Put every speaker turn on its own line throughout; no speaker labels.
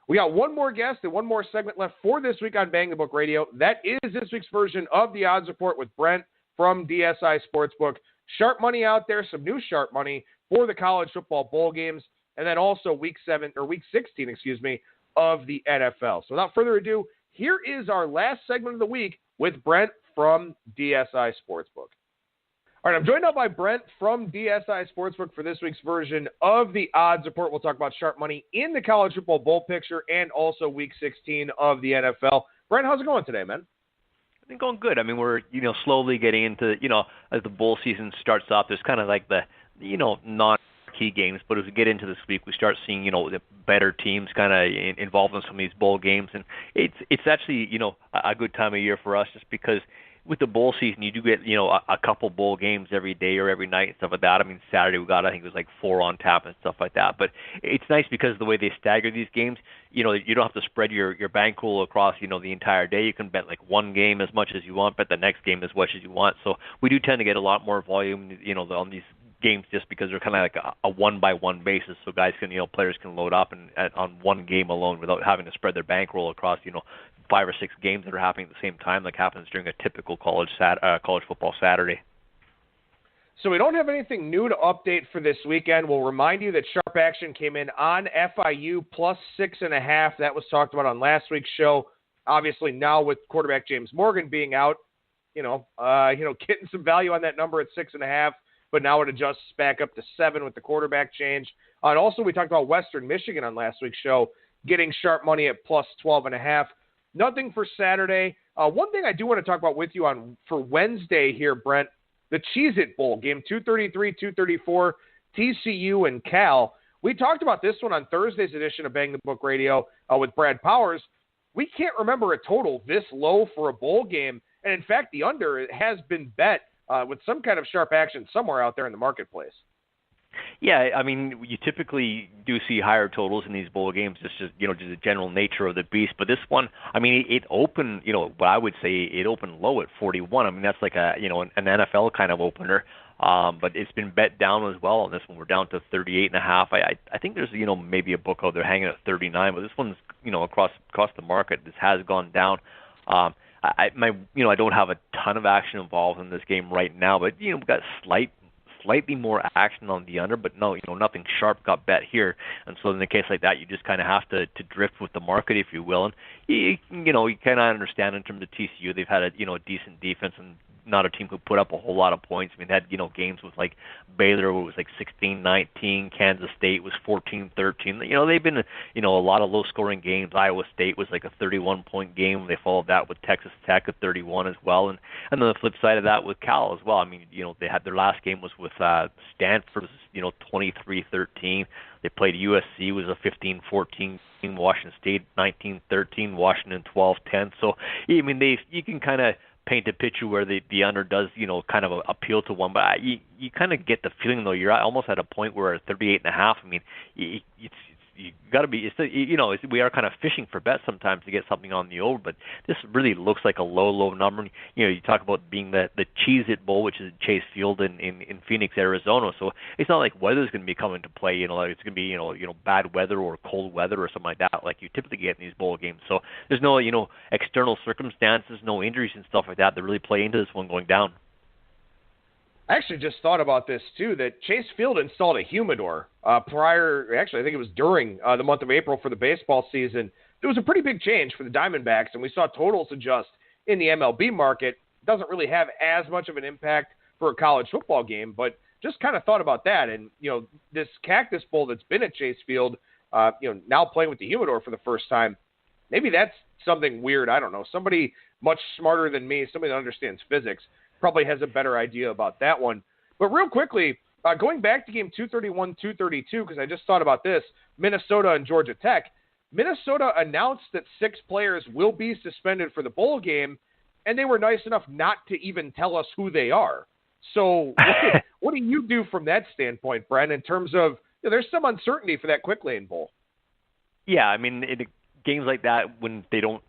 We got one more guest and one more segment left for this week on Bang the Book Radio. That is this week's version of the Odds Report with Brent from DSI Sportsbook. Sharp money out there, some new sharp money for the college football bowl games, and then also week 16, of the NFL. So without further ado, here is our last segment of the week with Brent from DSI Sportsbook. All right, I'm joined now by Brent from DSI Sportsbook for this week's version of the Odds Report. We'll talk about sharp money in the college football bowl picture and also week 16 of the NFL. Brent, how's it going today, man?
I think going good. I mean, we're, slowly getting into, as the bowl season starts off, there's kind of like the, non-key games. But as we get into this week, we start seeing, the better teams kind of involved in some of these bowl games. And it's actually, a good time of year for us just because with the bowl season, you do get, a couple bowl games every day or every night and stuff like that. I mean, Saturday we got, I think it was like 4 on tap and stuff like that. But it's nice because the way they stagger these games, you don't have to spread your bankroll across, the entire day. You can bet like one game as much as you want, bet the next game as much as you want. So we do tend to get a lot more volume, on these games just because they're kind of like a one-by-one basis. So guys can, players can load up and on one game alone without having to spread their bankroll across, 5 or 6 games that are happening at the same time, like happens during a typical college football Saturday.
So we don't have anything new to update for this weekend. We'll remind you that sharp action came in on FIU plus 6.5. That was talked about on last week's show. Obviously now with quarterback James Morgan being out, getting some value on that number at 6.5, but now it adjusts back up to 7 with the quarterback change. And also we talked about Western Michigan on last week's show, getting sharp money at plus 12.5. Nothing for Saturday. One thing I do want to talk about with you for Wednesday here, Brent, the Cheez-It Bowl, game 233, 234, TCU and Cal. We talked about this one on Thursday's edition of Bang the Book Radio with Brad Powers. We can't remember a total this low for a bowl game. And in fact, the under has been bet with some kind of sharp action somewhere out there in the marketplace.
Yeah, I mean, you typically do see higher totals in these bowl games, just the general nature of the beast. But this one, I mean, it opened, what I would say it opened low at 41. I mean, that's like an NFL kind of opener. But it's been bet down as well on this one. We're down to 38.5. I think there's, maybe a book out there hanging at 39, but this one's, across the market, this has gone down. I don't have a ton of action involved in this game right now, but, we've got slightly more action on the under, but no, nothing sharp got bet here. And so in a case like that, you just kind of have to drift with the market, if you will. And you kind of understand in terms of TCU, they've had a decent defense and not a team who put up a whole lot of points. I mean, they had, games with like Baylor where it was like 16-19, Kansas State was 14-13. They've been, a lot of low-scoring games. Iowa State was like a 31-point game. They followed that with Texas Tech at 31 as well. And then the flip side of that with Cal as well. I mean, they had their last game was with Stanford, 23-13. They played USC, was a 15-14 game. Washington State, 19-13. Washington, 12-10. So, I mean, you can kind of paint a picture where the under does, kind of appeal to one. But you kind of get the feeling, though, you're almost at a point where at 38.5, I mean, you got to be, we are kind of fishing for bets sometimes to get something on the over, but this really looks like a low number. You talk about being the Cheez-It Bowl, which is Chase Field in Phoenix, Arizona. So it's not like weather's going to be coming to play, like it's going to be, bad weather or cold weather or something like that, like you typically get in these bowl games. So there's no, external circumstances, no injuries and stuff like that that really play into this one going down.
I actually just thought about this, too, that Chase Field installed a humidor actually, I think it was during the month of April for the baseball season. There was a pretty big change for the Diamondbacks, and we saw totals adjust in the MLB market. It doesn't really have as much of an impact for a college football game, but just kind of thought about that. And, this Cactus Bowl that's been at Chase Field, now playing with the humidor for the first time, maybe that's something weird. I don't know. Somebody much smarter than me, somebody that understands physics, probably has a better idea about that one. But real quickly, going back to game 231-232, because I just thought about this, Minnesota and Georgia Tech. Minnesota announced that 6 players will be suspended for the bowl game, and they were nice enough not to even tell us who they are. So what do you do from that standpoint, Brent, in terms of there's some uncertainty for that Quick Lane Bowl?
Yeah, I mean, games like that, when they don't,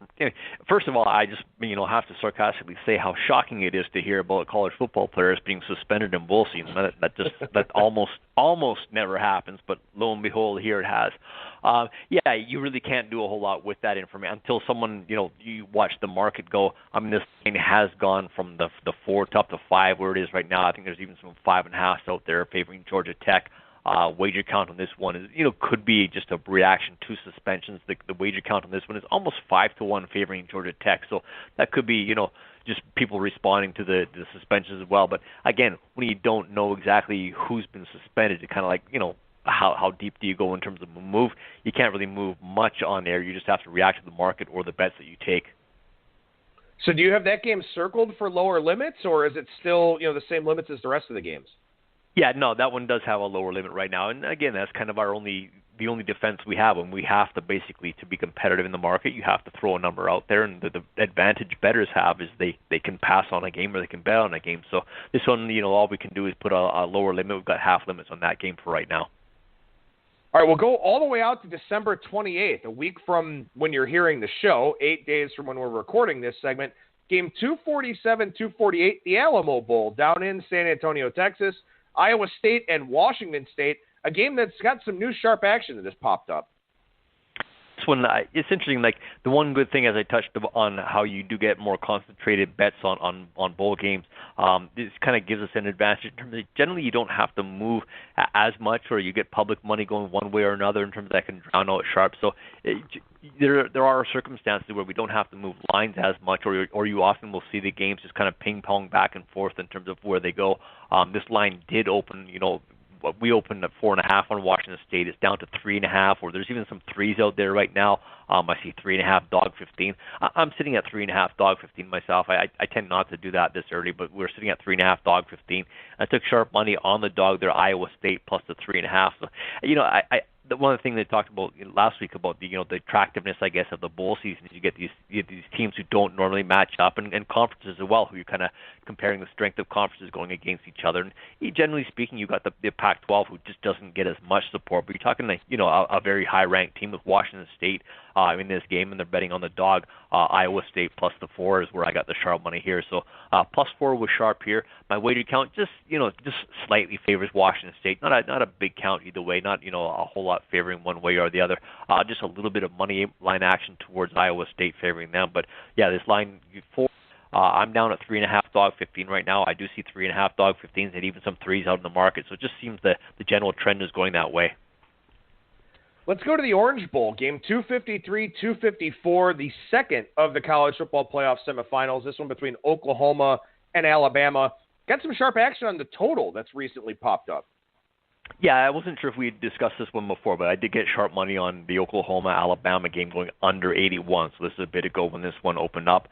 first of all, I just have to sarcastically say how shocking it is to hear about college football players being suspended in bowl season. That almost never happens, but lo and behold, here it has. Yeah, you really can't do a whole lot with that information until someone, you watch the market go. I mean, this thing has gone from the 4 to up to 5 where it is right now. I think there's even some 5.5 out there favoring Georgia Tech. Wager count on this one is, could be just a reaction to suspensions. The wager count on this one is almost 5-1 favoring Georgia Tech. So that could be, just people responding to the suspensions as well. But again, when you don't know exactly who's been suspended, it's kind of like, how deep do you go in terms of a move? You can't really move much on there. You just have to react to the market or the bets that you take.
So do you have that game circled for lower limits, or is it still, the same limits as the rest of the games?
Yeah, no, that one does have a lower limit right now. And again, that's kind of the only defense we have. When we have to basically, to be competitive in the market, you have to throw a number out there. And the advantage bettors have is they can pass on a game or they can bet on a game. So this one, all we can do is put a lower limit. We've got half limits on that game for right now.
All right, we'll go all the way out to December 28th, a week from when you're hearing the show, 8 days from when we're recording this segment. Game 247, 248, the Alamo Bowl down in San Antonio, Texas. Iowa State and Washington State, a game that's got some new sharp action that has popped up.
This one, it's interesting. Like the one good thing, as I touched on, how you do get more concentrated bets on bowl games. This kind of gives us an advantage in terms of generally you don't have to move as much, or you get public money going one way or another in terms of that can drown out sharp. So there are circumstances where we don't have to move lines as much, or you often will see the games just kind of ping pong back and forth in terms of where they go. This line did open, we opened at 4.5 on Washington State. It's down to 3.5, or there's even some threes out there right now. I see 3.5 dog 15. I'm sitting at 3.5 dog 15 myself. I tend not to do that this early, but we're sitting at 3.5 dog 15. I took sharp money on the dog there, Iowa State plus the 3.5. So, one of the things they talked about last week about the attractiveness, I guess, of the bowl season is you get these teams who don't normally match up, and conferences as well, who you're kind of comparing the strength of conferences going against each other. And generally speaking, you got the Pac-12 who just doesn't get as much support. But you're talking a very high-ranked team with Washington State in this game, and they're betting on the dog. Iowa State plus the 4 is where I got the sharp money here. So plus 4 was sharp here. My wager count just slightly favors Washington State. Not a big count either way. Not a whole lot favoring one way or the other. Just a little bit of money line action towards Iowa State favoring them. But yeah, this line 4. I'm down at 3.5 dog 15 right now. I do see 3.5 dog 15s and even some threes out in the market. So it just seems the general trend is going that way.
Let's go to the Orange Bowl, game 253, 254, the second of the college football playoff semifinals. This one between Oklahoma and Alabama. Got some sharp action on the total that's recently popped up.
Yeah, I wasn't sure if we had discussed this one before, but I did get sharp money on the Oklahoma-Alabama game going under 81. So this is a bit ago when this one opened up.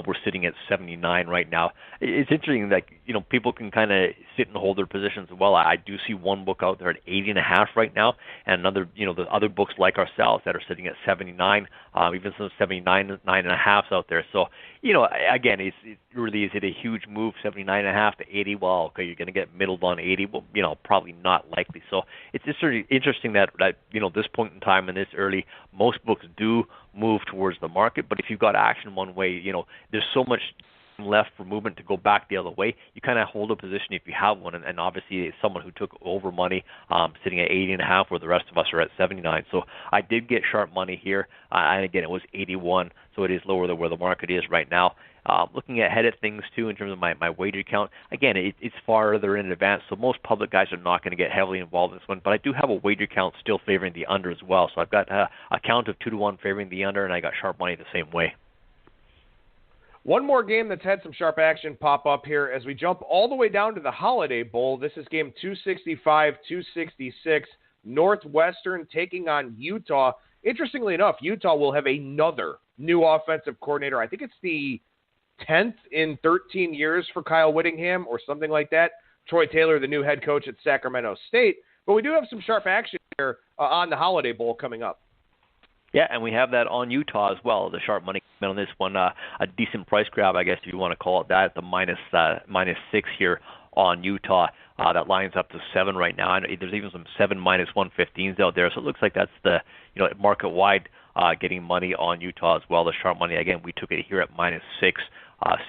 We're sitting at 79 right now. It's interesting that people can kind of sit and hold their positions as well. I do see one book out there at 80.5 right now, and another, the other books like ourselves that are sitting at 79, even some 79.5 out there. So, again, is it a huge move, 79.5 to 80? Well, okay, you're going to get middled on 80. Well, probably not likely. So it's just really interesting that this point in time and this early, most books do move towards the market. But if you've got action one way, there's so much left for movement to go back the other way. You kind of hold a position if you have one, and obviously it's someone who took over money sitting at 80.5 where the rest of us are at 79. So I did get sharp money here, and again, it was 81, so it is lower than where the market is right now. Looking ahead at things too in terms of my wager count, again, it's farther in advance, so most public guys are not going to get heavily involved in this one, but I do have a wager count still favoring the under as well. So I've got a count of 2-1 favoring the under, and I got sharp money the same way.
One more game that's had some sharp action pop up here as we jump all the way down to the Holiday Bowl. This is game 265, 266, Northwestern taking on Utah. Interestingly enough, Utah will have another new offensive coordinator. I think it's the 10th in 13 years for Kyle Whittingham or something like that. Troy Taylor, the new head coach at Sacramento State. But we do have some sharp action here on the Holiday Bowl coming up.
Yeah, and we have that on Utah as well. The sharp money on this one, a decent price grab, I guess, if you want to call it that, at the minus 6 here on Utah. That lines up to 7 right now. And there's even some 7 minus 115s out there. So it looks like that's the market-wide getting money on Utah as well. The sharp money, again, we took it here at -6.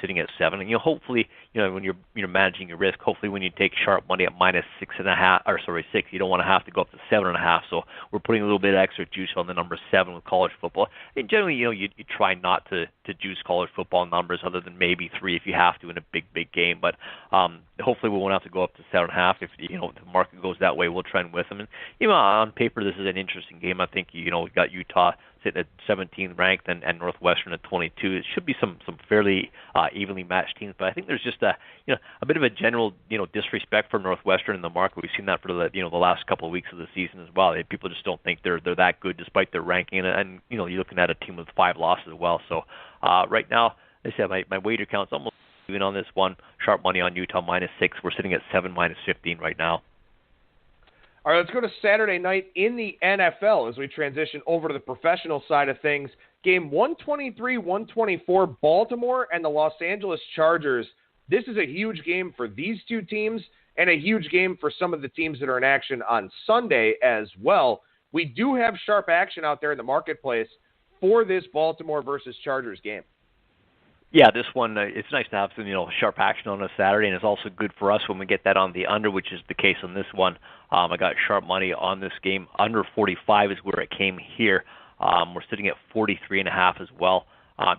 Sitting at 7, and hopefully, when you're managing your risk, hopefully when you take sharp money at -6.5, you don't want to have to go up to 7.5. So we're putting a little bit of extra juice on the number 7 with college football. And generally, you try not to juice college football numbers other than maybe 3 if you have to in a big game. But hopefully we won't have to go up to 7.5. If the market goes that way, we'll trend with them. And on paper, this is an interesting game. I think we got Utah sitting at 17th ranked and Northwestern at 22. It should be some fairly evenly matched teams, but I think there's just a bit of a general disrespect for Northwestern in the market. We've seen that for the last couple of weeks of the season as well. People just don't think they're that good despite their ranking, and you're looking at a team with 5 losses as well. So right now, as I said, my wager count's almost even on this one. Sharp money on Utah -6. We're sitting at 7 -15 right now.
All right, let's go to Saturday night in the NFL as we transition over to the professional side of things. Game 123-124, Baltimore and the Los Angeles Chargers. This is a huge game for these two teams and a huge game for some of the teams that are in action on Sunday as well. We do have sharp action out there in the marketplace for this Baltimore versus Chargers game.
Yeah, this one, it's nice to have some, sharp action on a Saturday, and it's also good for us when we get that on the under, which is the case on this one. I got sharp money on this game. Under 45 is where it came here. We're sitting at 43.5 as well.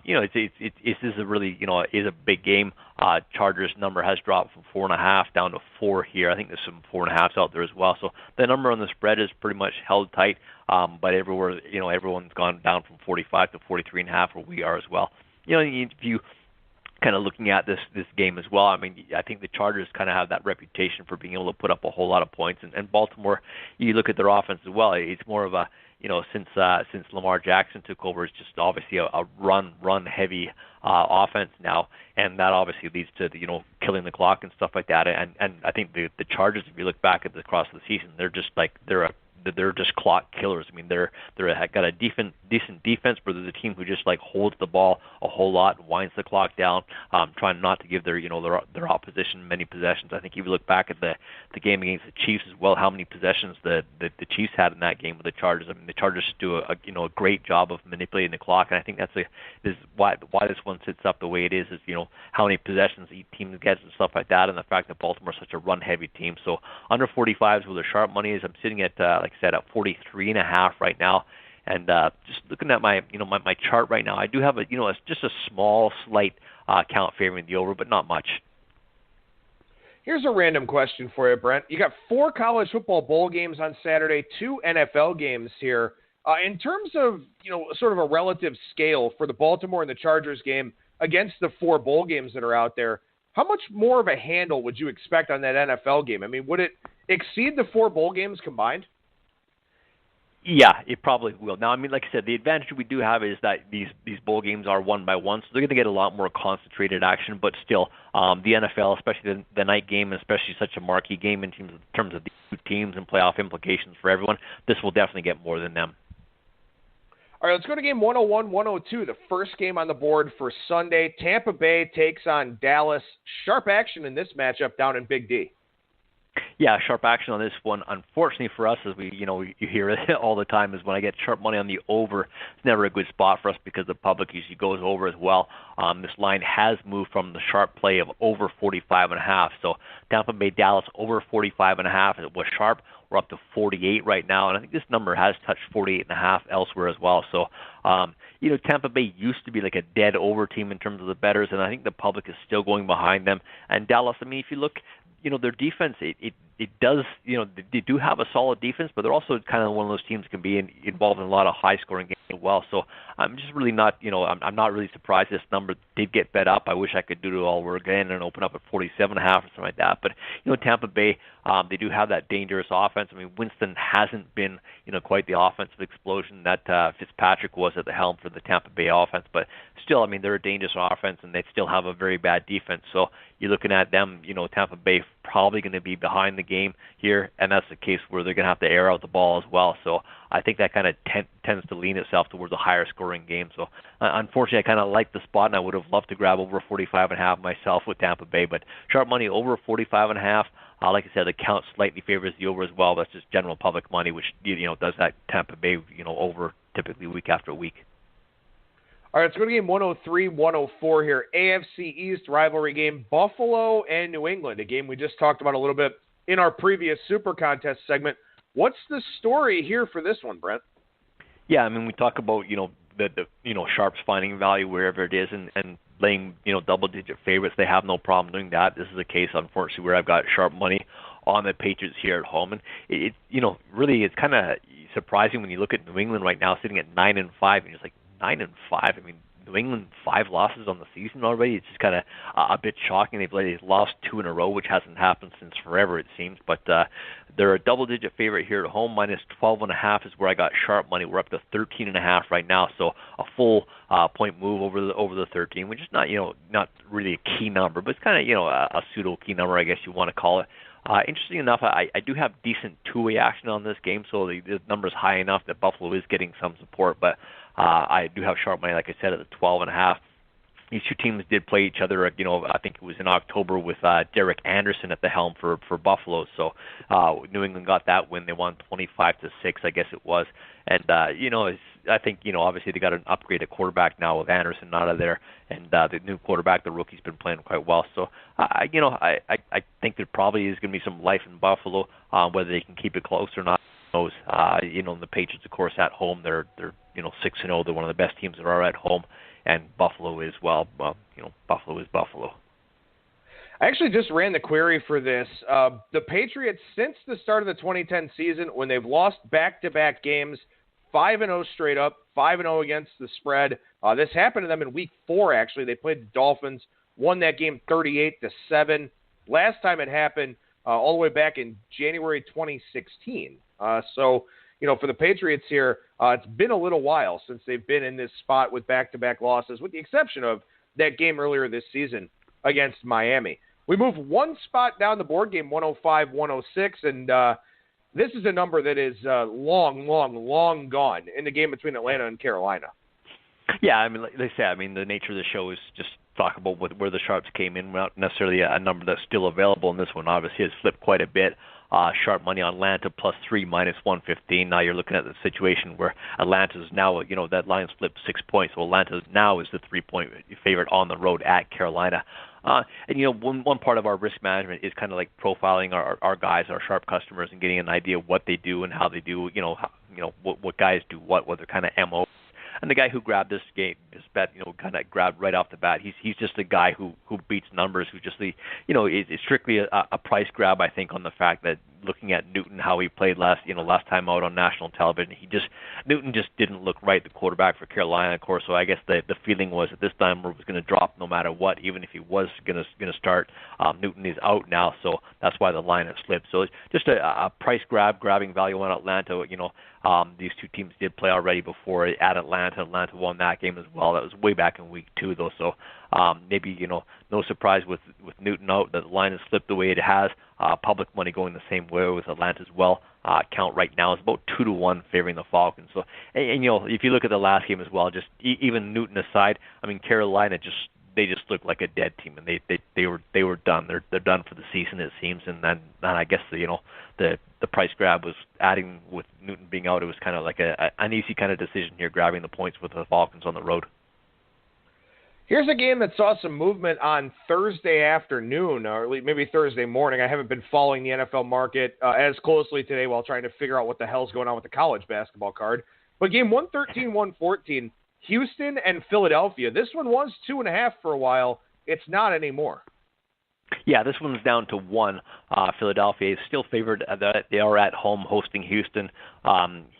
This is a really, is a big game. Chargers number has dropped from 4.5 down to 4 here. I think there's some 4.5s out there as well. So the number on the spread is pretty much held tight, but everywhere, everyone's gone down from 45 to 43.5 where we are as well. If you kind of looking at this game as well, I mean, I think the Chargers kind of have that reputation for being able to put up a whole lot of points. And Baltimore, you look at their offense as well, it's more of a, since Lamar Jackson took over, it's just obviously a run-heavy offense now. And that obviously leads to, killing the clock and stuff like that. And I think the Chargers, if you look back at the across the season, they're just like, they're just clock killers. I mean, they're got a decent defense, but there's a team who just holds the ball a whole lot and winds the clock down, trying not to give their opposition many possessions. I think if you look back at the game against the Chiefs as well, how many possessions the Chiefs had in that game with the Chargers. I mean, the Chargers do a great job of manipulating the clock, and I think is why this one sits up the way it is how many possessions each team gets and stuff like that, and the fact that Baltimore's such a run-heavy team. So under 45 is where the sharp money is. I'm sitting at set at 43.5 right now, and just looking at my my chart right now, I do have just a small slight count favoring the over, but not much.
Here's a random question for you, Brent. You got 4 college football bowl games on Saturday, 2 NFL games here. In terms of sort of a relative scale for the Baltimore and the Chargers game against the 4 bowl games that are out there, how much more of a handle would you expect on that NFL game? I mean, would it exceed the 4 bowl games combined?
Yeah, it probably will. Now, I mean, like I said, the advantage we do have is that these bowl games are one by one, so they're going to get a lot more concentrated action. But still, the NFL, especially the night game, especially such a marquee game in terms of the 2 teams and playoff implications for everyone, this will definitely get more than them.
All right, let's go to game 101-102, the first game on the board for Sunday. Tampa Bay takes on Dallas. Sharp action in this matchup down in Big D.
Yeah, sharp action on this one. Unfortunately for us, as you hear it all the time, is when I get sharp money on the over, it's never a good spot for us because the public usually goes over as well. This line has moved from the sharp play of over 45.5. So Tampa Bay, Dallas over 45.5. It was sharp. We're up to 48 right now, and I think this number has touched 48.5 elsewhere as well. So, Tampa Bay used to be like a dead over team in terms of the bettors, and I think the public is still going behind them. And Dallas, I mean, if you look, their defense, it does, they do have a solid defense, but they're also kind of one of those teams that can be involved in a lot of high-scoring games as well. So I'm just really not, I'm not really surprised this number did get bet up. I wish I could do it all over again and open up at 47.5 or something like that. But, Tampa Bay, they do have that dangerous offense. I mean, Winston hasn't been, quite the offensive explosion that Fitzpatrick was at the helm for the Tampa Bay offense. But still, I mean, they're a dangerous offense, and they still have a very bad defense. So you're looking at them, Tampa Bay probably going to be behind the game here, and that's the case where they're going to have to air out the ball as well. So I think that kind of tends to lean itself towards a higher scoring game. So unfortunately, I kind of like the spot, and I would have loved to grab over 45.5 myself with Tampa Bay, but sharp money over 45.5. Like I said, the count slightly favors the over as well. That's just general public money, which does that Tampa Bay over typically week after week.
All right, let's go to game 103-104 here. AFC East rivalry game, Buffalo and New England, a game we just talked about a little bit in our previous Super Contest segment. What's the story here for this one, Brent?
Yeah, I mean, we talk about, the sharps finding value wherever it is and laying, double-digit favorites. They have no problem doing that. This is a case, unfortunately, where I've got sharp money on the Patriots here at home. And, really it's kind of surprising when you look at New England right now sitting at 9-5, and you're just like, 9-5. I mean, New England 5 losses on the season already. It's just kind of a bit shocking. They've lost 2 in a row, which hasn't happened since forever, it seems. But they're a double-digit favorite here at home. Minus 12.5 is where I got sharp money. We're up to 13.5 right now, so a full point move over the 13, which is not really a key number, but it's kind of a pseudo key number, I guess you want to call it. Interesting enough, I do have decent two-way action on this game, so the number is high enough that Buffalo is getting some support, but I do have sharp money, like I said, at the 12.5. These two teams did play each other, I think it was in October with Derek Anderson at the helm for Buffalo. So New England got that win. They won 25-6, I guess it was. And, I think, obviously they got an upgraded quarterback now with Anderson out of there. And the new quarterback, the rookie's been playing quite well. So, I think there probably is going to be some life in Buffalo, whether they can keep it close or not. The Patriots, of course, at home, they're 6-0. They're one of the best teams that are at home, and Buffalo is Buffalo is Buffalo.
I actually just ran the query for this. The Patriots, since the start of the 2010 season, when they've lost back-to-back games, 5-0 straight up, 5-0 against the spread. This happened to them in Week 4. Actually, they played the Dolphins, won that game 38-7. Last time it happened, all the way back in January 2016. So, for the Patriots here, it's been a little while since they've been in this spot with back-to-back losses, with the exception of that game earlier this season against Miami. We move one spot down the board, game 105-106, and this is a number that is long gone in the game between Atlanta and Carolina.
Yeah, I mean, like they say, the nature of the show is just talk about where the sharps came in, not necessarily a number that's still available in this one. Obviously, it's flipped quite a bit. Sharp money on Atlanta +3, minus 115. Now you're looking at the situation where Atlanta's now, that line's flipped 6 points. So Atlanta now is the 3-point favorite on the road at Carolina. One part of our risk management is kind of like profiling our guys, our sharp customers, and getting an idea of what they do and how they do, what guys do what their kind of MO. And the guy who grabbed this bet, kind of grabbed right off the bat. He's just a guy who beats numbers, who just it's strictly a price grab. I think on the fact that looking at Newton, how he played last time out on national television, Newton just didn't look right, the quarterback for Carolina, of course. So I guess the feeling was that this number was going to drop no matter what, even if he was going to start. Newton is out now, so that's why the line has slipped. So it's just a price grabbing value on Atlanta. These two teams did play already before at Atlanta. Atlanta won that game as well. That was way back in week 2, though. So maybe, no surprise with Newton out that the line has slipped the way it has. Public money going the same way with Atlanta as well. Count right now is about 2-1 favoring the Falcons. So, and if you look at the last game as well, just even Newton aside, Carolina they just look like a dead team, and they were done. They're done for the season, it seems. And then I guess the price grab was adding with Newton being out. It was kind of like an easy kind of decision here, grabbing the points with the Falcons on the road.
Here's a game that saw some movement on Thursday afternoon, or maybe Thursday morning. I haven't been following the NFL market as closely today while trying to figure out what the hell's going on with the college basketball card. But game 113-114, Houston and Philadelphia. This one was 2.5 for a while. It's not anymore.
Yeah, this one's down to 1. Philadelphia is still favored. They are at home hosting Houston.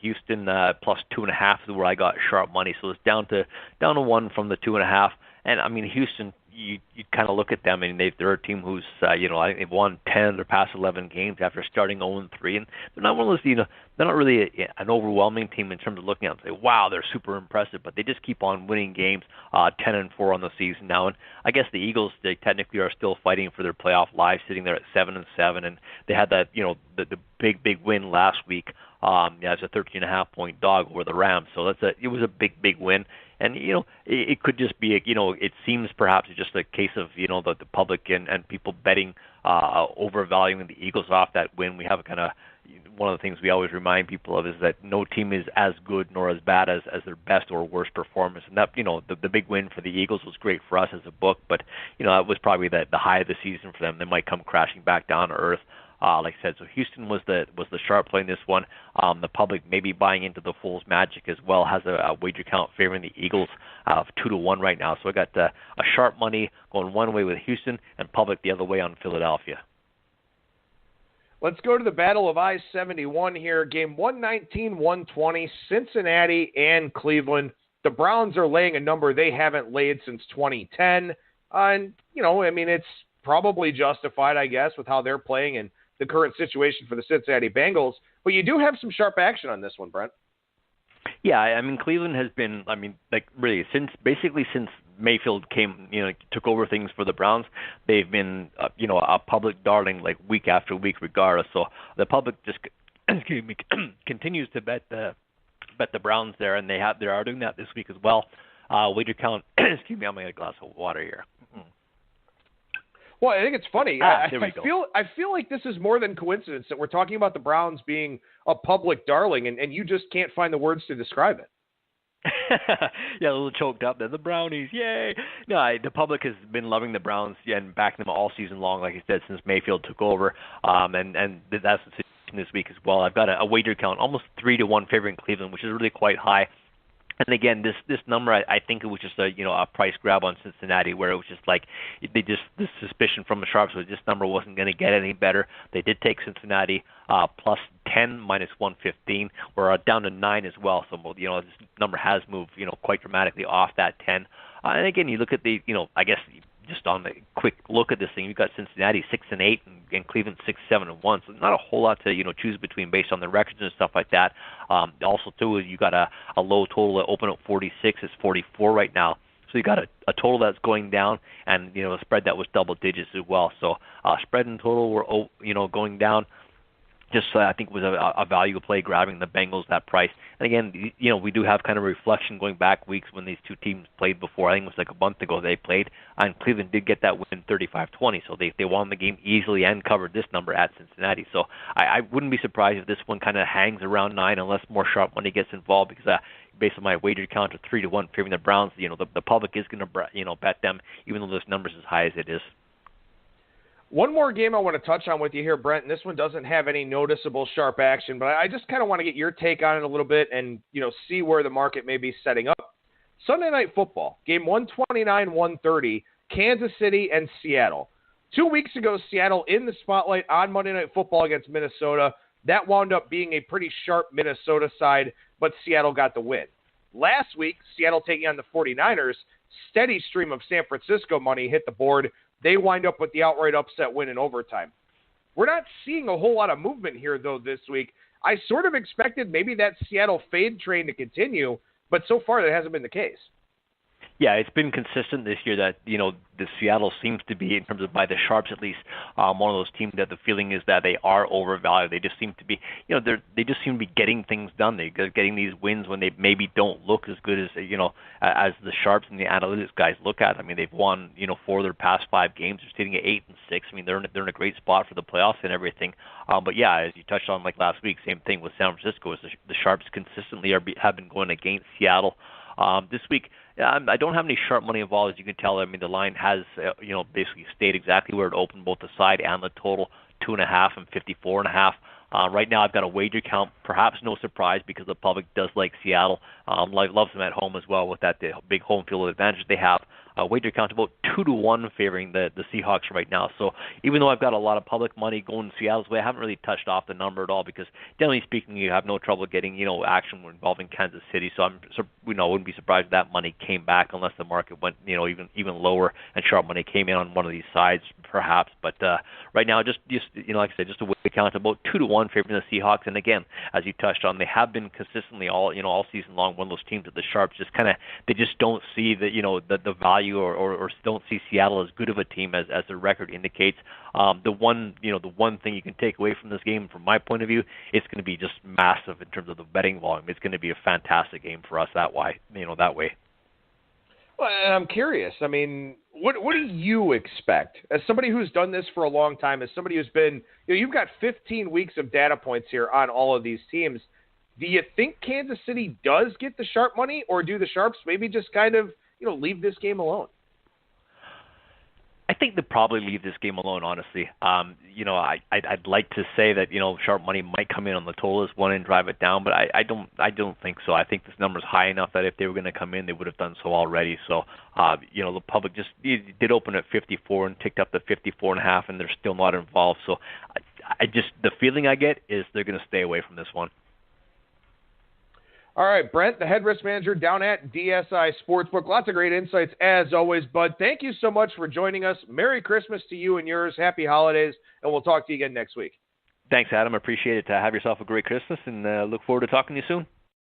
Houston plus 2.5 is where I got sharp money. So it's down to 1 from the 2.5. And Houston, you kind of look at them, and they're a team who's I think they've won 10 of their past 11 games after starting 0-3, and they're not one of those they're not really an overwhelming team in terms of looking at them and say, wow, they're super impressive, but they just keep on winning games, 10-4 on the season now. And I guess the Eagles, they technically are still fighting for their playoff lives, sitting there at 7-7, and they had that the big win last week. As a 13.5-point dog over the Rams, so it was a big win. And it could just be it seems perhaps just a case of the public and people betting overvaluing the Eagles off that win. We have kind of one of the things we always remind people of is that no team is as good nor as bad as their best or worst performance. And that, the big win for the Eagles was great for us as a book, but, that was probably the high of the season for them. They might come crashing back down to earth. Like I said, so Houston was the sharp play in this one. The public maybe buying into the Foles magic as well, has a wager count favoring the Eagles of 2-1 right now. So I got a sharp money going one way with Houston and public the other way on Philadelphia.
Let's go to the Battle of I-71 here. Game 119-120, Cincinnati and Cleveland. The Browns are laying a number they haven't laid since 2010. And, it's probably justified, I guess, with how they're playing and the current situation for the Cincinnati Bengals. But you do have some sharp action on this one, Brent.
Yeah, Cleveland has been, really, since Mayfield took over things for the Browns, they've been, a public darling, week after week, regardless. So the public just, continues to bet the Browns there, and they are doing that this week as well. Wager count, I'm going to get a glass of water here.
Well, I think it's funny.
I
feel like this is more than coincidence that we're talking about the Browns being a public darling, and you just can't find the words to describe it.
Yeah, a little choked up there. The Brownies, yay! No, the public has been loving the Browns and backing them all season long, like I said, since Mayfield took over. And that's the situation this week as well. I've got a wager count, almost 3-1 favoring Cleveland, which is really quite high. And again, this number, I think it was just a price grab on Cincinnati, where it was just this suspicion from the sharps was this number wasn't going to get any better. They did take Cincinnati plus 10, minus 115. We're down to 9 as well. So this number has moved quite dramatically off that 10. And again, you look at the I guess just on the quick look at this thing, you've got Cincinnati 6-8 and Cleveland 6-7-1. So not a whole lot to choose between based on the records and stuff like that. Also too, you got a low total that opened at 46. It's 44 right now. So you got a total that's going down, and a spread that was double digits as well. So spread and total were going down. Just I think it was a value play grabbing the Bengals that price. And again, we do have kind of a reflection going back weeks when these two teams played before. I think it was a month ago they played, and Cleveland did get that win 35-20. So they won the game easily and covered this number at Cincinnati. So I wouldn't be surprised if this one kind of hangs around 9 unless more sharp money gets involved, because based on my wager count of 3-1 favoring the Browns, the public is going to bet them, even though this number is as high as it is.
One more game I want to touch on with you here, Brent, and this one doesn't have any noticeable sharp action, but I just kind of want to get your take on it a little bit and, see where the market may be setting up. Sunday Night Football, game 129-130, Kansas City and Seattle. 2 weeks ago, Seattle in the spotlight on Monday Night Football against Minnesota. That wound up being a pretty sharp Minnesota side, but Seattle got the win. Last week, Seattle taking on the 49ers, steady stream of San Francisco money hit the board. They wind up with the outright upset win in overtime. We're not seeing a whole lot of movement here, though, this week. I sort of expected maybe that Seattle fade train to continue, but so far that hasn't been the case.
Yeah, it's been consistent this year that, the Seattle seems to be, in terms of by the sharps at least, one of those teams that the feeling is that they are overvalued. They just seem to be, they just seem to be getting things done. They're getting these wins when they maybe don't look as good as, as the sharps and the analytics guys look at. They've won, 4 of their past 5 games. They're sitting at 8-6. They're in a great spot for the playoffs and everything. But yeah, as you touched on last week, same thing with San Francisco. Is the sharps consistently have been going against Seattle. This week, I don't have any sharp money involved, as you can tell. The line has, basically stayed exactly where it opened, both the side and the total, 2.5 and 54.5. Right now, I've got a wager count, perhaps no surprise, because the public does like Seattle. Loves them at home as well with that big home field advantage they have. Wager count about 2-1 favoring the Seahawks right now. So even though I've got a lot of public money going Seattle's way, I haven't really touched off the number at all, because generally speaking, you have no trouble getting action involving Kansas City. So wouldn't be surprised if that money came back unless the market went even lower and sharp money came in on one of these sides perhaps. But right now, just like I said, just a wager count about 2-1 favoring the Seahawks. And again, as you touched on, they have been consistently all season long one of those teams that the sharps just they just don't see the value or don't see Seattle as good of a team as the record indicates. The one thing you can take away from this game, from my point of view, it's going to be just massive in terms of the betting volume. It's going to be a fantastic game for us that way.
Well, I'm curious. I mean, what do you expect? As somebody who's done this for a long time, as somebody who's been, you've got 15 weeks of data points here on all of these teams. Do you think Kansas City does get the sharp money, or do the sharps maybe just kind of, leave this game alone?
I think they'll probably leave this game alone, honestly. I'd like to say that, sharp money might come in on the total as one and drive it down, but I don't think so. I think this number's high enough that if they were going to come in, they would have done so already. So, the public just did open at 54 and ticked up to 54.5, and they're still not involved. So, the feeling I get is they're going to stay away from this one.
All right, Brent, the head risk manager down at DSI Sportsbook. Lots of great insights as always, bud. Thank you so much for joining us. Merry Christmas to you and yours. Happy holidays, and we'll talk to you again next week.
Thanks, Adam. I appreciate it. Have yourself a great Christmas, and look forward to talking to you soon.